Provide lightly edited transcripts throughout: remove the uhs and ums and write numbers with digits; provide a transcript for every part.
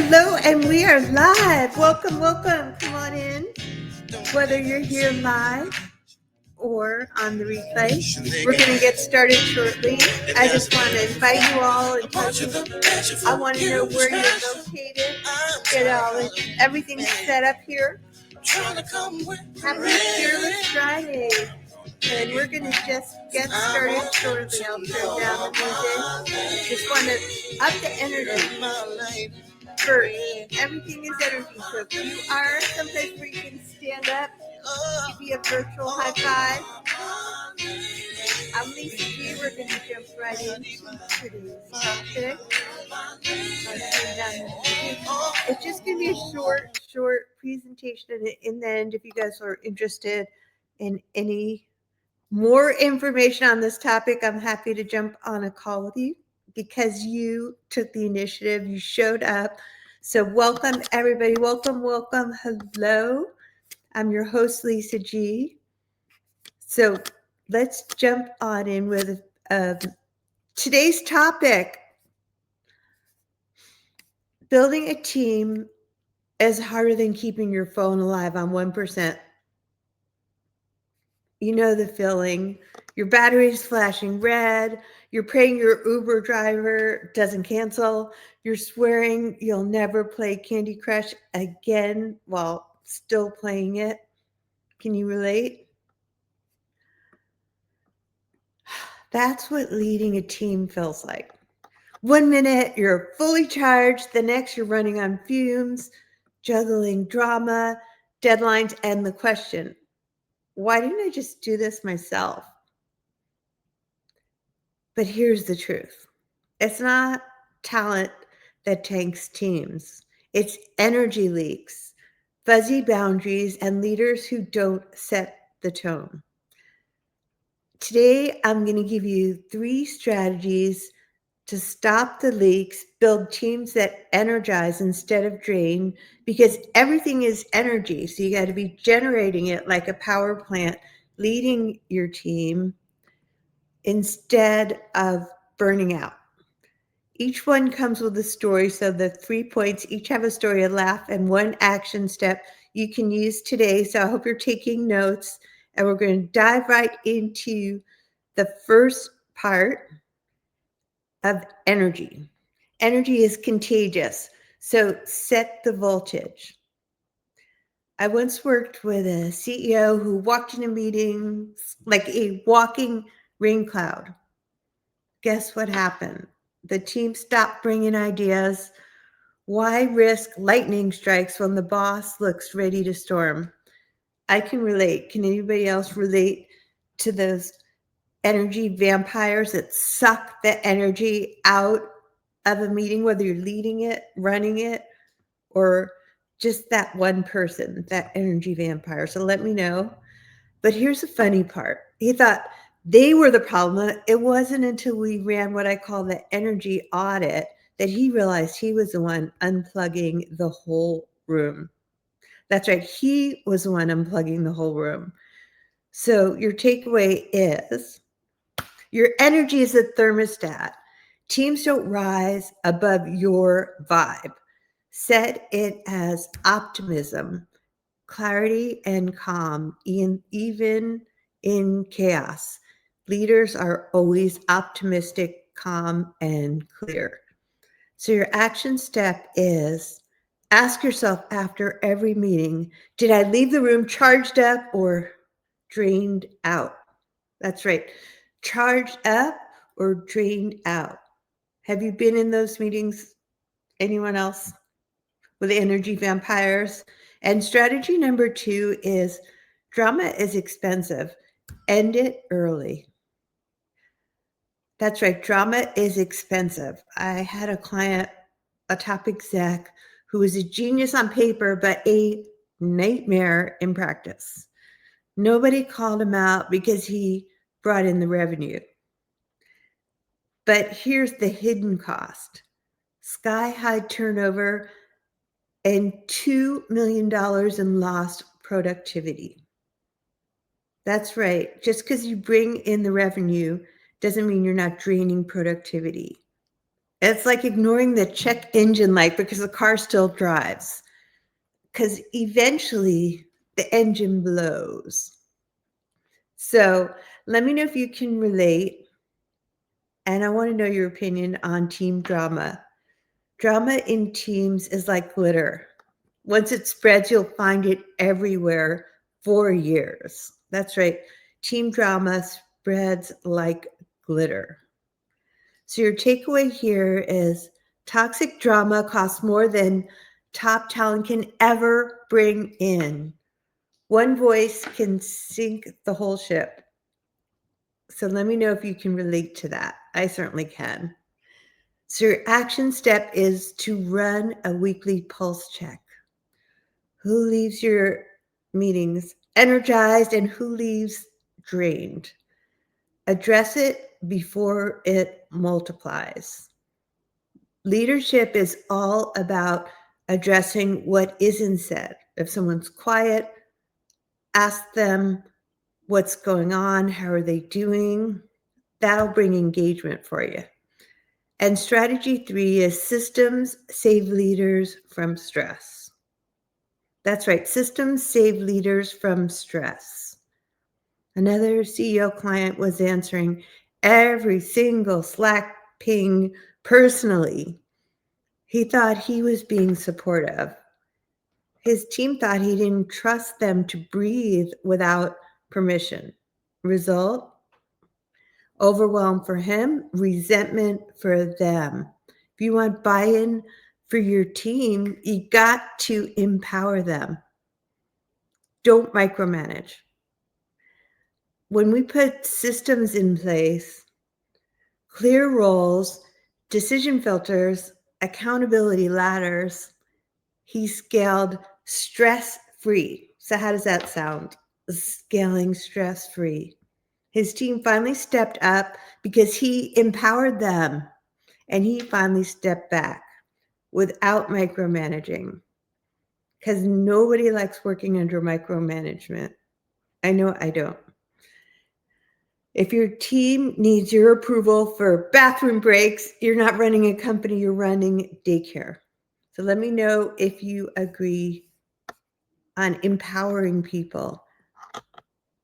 Hello, and we are live. Welcome, welcome. Come on in. Whether you're here live or on the replay, we're going to get started shortly. I just want to invite you all and touch you. I want to know where you're located. Get everything set up here. Happy Fearless Friday. And we're going to just get started shortly. I'll turn down the music. Just want to up the energy. First, everything is energy. So if you are someplace where you can stand up, give me a virtual high five. I'm Lisa G. We're going to jump right into today's topic. It's just going to be a short presentation. And in the end, if you guys are interested in any more information on this topic, I'm happy to jump on a call with you because you took the initiative, you showed up. So welcome, everybody. Welcome, welcome. Hello. I'm your host, Lisa G. So let's jump on in with today's topic. Building a team is harder than keeping your phone alive on 1%. You know the feeling. Your battery is flashing red. You're praying your Uber driver doesn't cancel. You're swearing you'll never play Candy Crush again while still playing it. Can you relate? That's what leading a team feels like. 1 minute you're fully charged, the next you're running on fumes, juggling drama, deadlines, and the question, why didn't I just do this myself? But here's the truth. It's not talent that tanks teams. It's energy leaks, fuzzy boundaries, and leaders who don't set the tone. Today, I'm going to give you 3 strategies to stop the leaks, build teams that energize instead of drain, because everything is energy. So you got to be generating it like a power plant, leading your team instead of burning out. Each one comes with a story. So the 3 points each have a story, a laugh, and 1 action step you can use today. So I hope you're taking notes, and we're going to dive right into the first part of energy. Energy is contagious, so set the voltage. I once worked with a CEO who walked in a meeting like a walking rain cloud. Guess what happened? The team stopped bringing ideas. Why risk lightning strikes when the boss looks ready to storm? I can relate. Can anybody else relate to those energy vampires that suck the energy out of a meeting, whether you're leading it, running it, or just that one person, that energy vampire? So let me know. But here's the funny part. He thought they were the problem. It wasn't until we ran what I call the energy audit that he realized he was the one unplugging the whole room. That's right. He was the one unplugging the whole room. So your takeaway is your energy is a thermostat. Teams don't rise above your vibe. Set it as optimism, clarity, and calm, even in chaos. Leaders are always optimistic, calm, and clear. So your action step is ask yourself after every meeting, did I leave the room charged up or drained out? That's right. Charged up or drained out. Have you been in those meetings? Anyone else with energy vampires? And strategy number 2 is drama is expensive. End it early. That's right. Drama is expensive. I had a client, a top exec, who was a genius on paper, but a nightmare in practice. Nobody called him out because he brought in the revenue. But here's the hidden cost: sky-high turnover and $2 million in lost productivity. That's right. Just because you bring in the revenue doesn't mean you're not draining productivity. It's like ignoring the check engine light because the car still drives. Because eventually the engine blows. So let me know if you can relate. And I want to know your opinion on team drama. Drama in teams is like glitter. Once it spreads, you'll find it everywhere for years. That's right. Team drama spreads like glitter. So, your takeaway here is toxic drama costs more than top talent can ever bring in. One voice can sink the whole ship. So, let me know if you can relate to that. I certainly can. So, your action step is to run a weekly pulse check. Who leaves your meetings energized and who leaves drained? Address it before it multiplies. Leadership is all about addressing what isn't said. If someone's quiet, ask them what's going on, how are they doing? That'll bring engagement for you. And strategy 3 is systems save leaders from stress. That's right, systems save leaders from stress. Another CEO client was answering every single Slack ping personally. He thought he was being supportive. His team thought he didn't trust them to breathe without permission. Result? Overwhelm for him, resentment for them. If you want buy-in for your team, you got to empower them. Don't micromanage. When we put systems in place, clear roles, decision filters, accountability ladders, he scaled stress-free. So how does that sound? Scaling stress-free. His team finally stepped up because he empowered them, and he finally stepped back without micromanaging, because nobody likes working under micromanagement. I know I don't. If your team needs your approval for bathroom breaks, you're not running a company, you're running daycare. So let me know if you agree on empowering people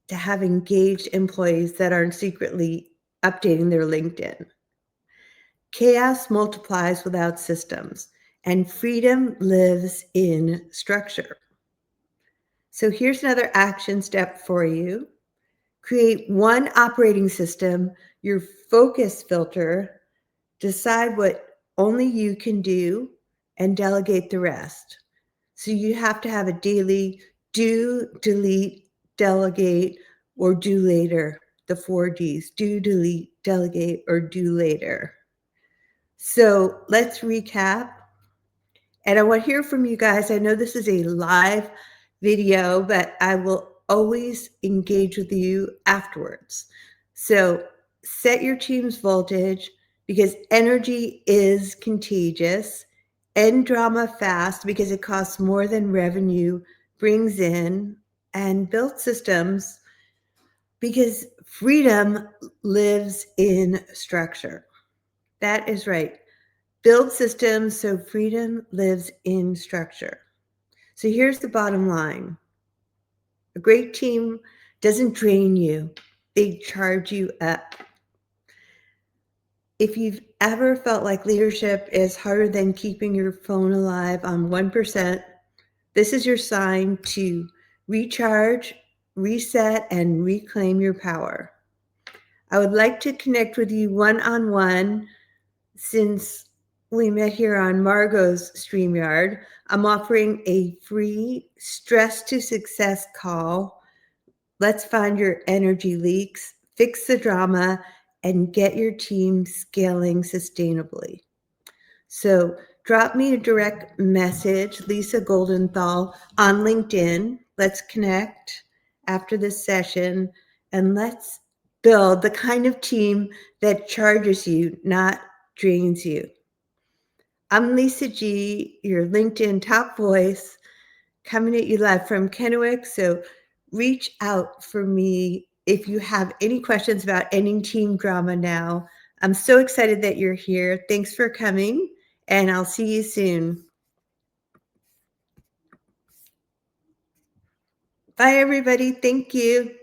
to have engaged employees that aren't secretly updating their LinkedIn. Chaos multiplies without systems, and freedom lives in structure. So here's another action step for you. Create one operating system, your focus filter, decide what only you can do, and delegate the rest. So you have to have a daily do, delete, delegate, or do later. The 4 Ds: do, delete, delegate, or do later. So let's recap. And I want to hear from you guys. I know this is a live video, but I will always engage with you afterwards. So set your team's voltage, because energy is contagious. End drama fast because it costs more than revenue brings in. And build systems because freedom lives in structure. That is right. Build systems so freedom lives in structure. So here's the bottom line. A great team doesn't drain you, they charge you up. If you've ever felt like leadership is harder than keeping your phone alive on 1%, this is your sign to recharge, reset, and reclaim your power. I would like to connect with you one-on-one. Since we met here on Margot's StreamYard, I'm offering a free Stress to Success call. Let's find your energy leaks, fix the drama, and get your team scaling sustainably. So drop me a direct message, Lisa Goldenthal, on LinkedIn. Let's connect after this session, and let's build the kind of team that charges you, not drains you. I'm Lisa G, your LinkedIn top voice, coming at you live from Kennewick. So reach out for me if you have any questions about ending team drama now. I'm so excited that you're here. Thanks for coming, and I'll see you soon. Bye, everybody. Thank you.